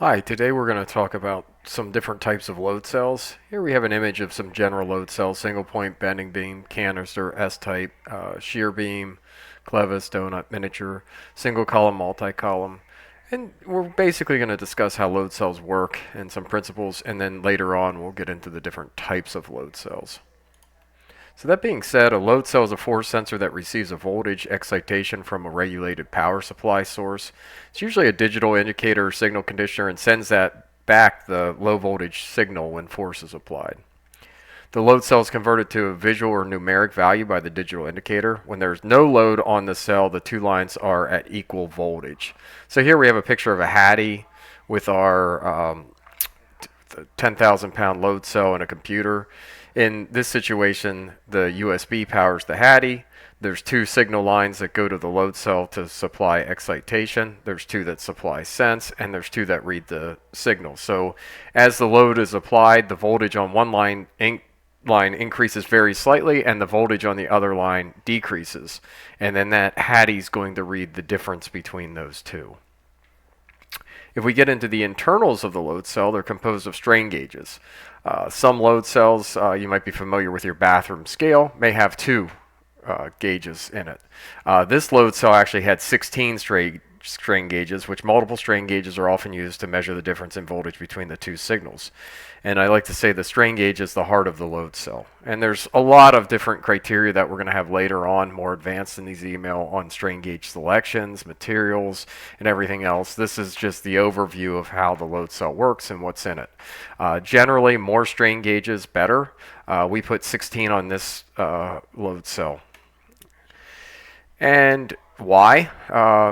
Hi, today we're going to talk about some different types of load cells. Here we have an image of some general load cells: single point, bending beam, canister, S-type, shear beam, clevis, donut, miniature, single column, multi-column. And we're basically going to discuss how load cells work and some principles, and then later on we'll get into the different types of load cells. So that being said, a load cell is a force sensor that receives a voltage excitation from a regulated power supply source. It's usually a digital indicator or signal conditioner and sends that back the low voltage signal when force is applied. The load cell is converted to a visual or numeric value by the digital indicator. When there's no load on the cell, the two lines are at equal voltage. So here we have a picture of a Hattie with our 10,000 pound load cell and a computer. In this situation, the USB powers the Hattie. There's two signal lines that go to the load cell to supply excitation. There's two that supply sense, and there's two that read the signal. So as the load is applied, the voltage on one line increases very slightly, and the voltage on the other line decreases. And then that Hattie's going to read the difference between those two. If we get into the internals of the load cell, they're composed of strain gauges. Some load cells, you might be familiar with your bathroom scale, may have two gauges in it. This load cell actually had 16 strain gauges, which multiple strain gauges are often used to measure the difference in voltage between the two signals. And I like to say the strain gauge is the heart of the load cell. And there's a lot of different criteria that we're going to have later on, more advanced in these email, on strain gauge selections, materials, and everything else. This is just the overview of how the load cell works and what's in it. Generally, more strain gauges, better. We put 16 on this load cell. And why?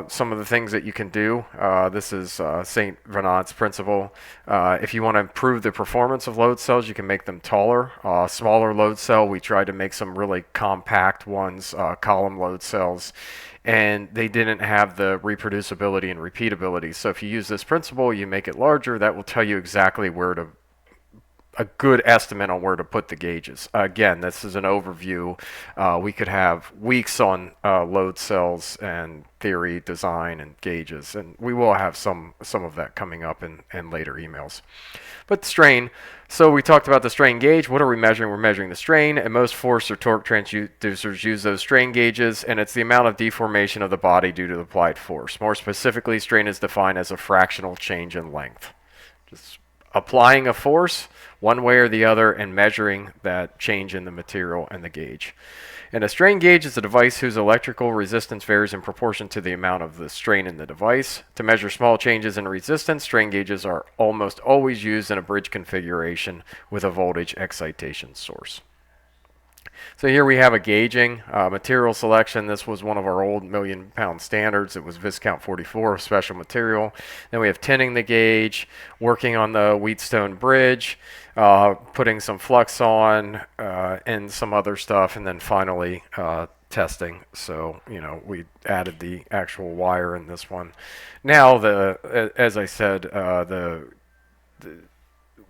Some of the things that you can do. This is St. Venant's principle. If you want to improve the performance of load cells, you can make them taller. Smaller load cell, we tried to make some really compact ones, column load cells, and they didn't have the reproducibility and repeatability. So if you use this principle, you make it larger, that will tell you exactly where to a good estimate on where to put the gauges. Again, this is an overview. We could have weeks on load cells and theory, design, and gauges, and we will have some of that coming up in later emails. But strain. So we talked about the strain gauge. What are we measuring? We're measuring the strain, and most force or torque transducers use those strain gauges, and it's the amount of deformation of the body due to the applied force. More specifically, strain is defined as a fractional change in length. Just applying a force one way or the other and measuring that change in the material and the gauge. And a strain gauge is a device whose electrical resistance varies in proportion to the amount of the strain in the device. To measure small changes in resistance, strain gauges are almost always used in a bridge configuration with a voltage excitation source. So here we have a gauging, material selection. This was one of our old million-pound standards. It was Viscount 44, special material. Then we have tinning the gauge, working on the Wheatstone bridge, putting some flux on, and some other stuff, and then finally testing. So, we added the actual wire in this one. Now, as I said,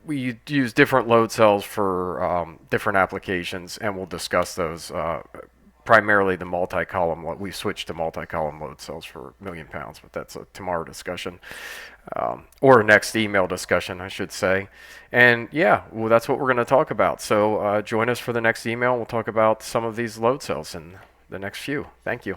we use different load cells for different applications, and we'll discuss those. Primarily the multi-column. We switched to multi-column load cells for million pounds, but that's a tomorrow discussion, or next email discussion, I should say. And yeah, well, that's what we're going to talk about. So join us for the next email. We'll talk about some of these load cells in the next few. Thank you.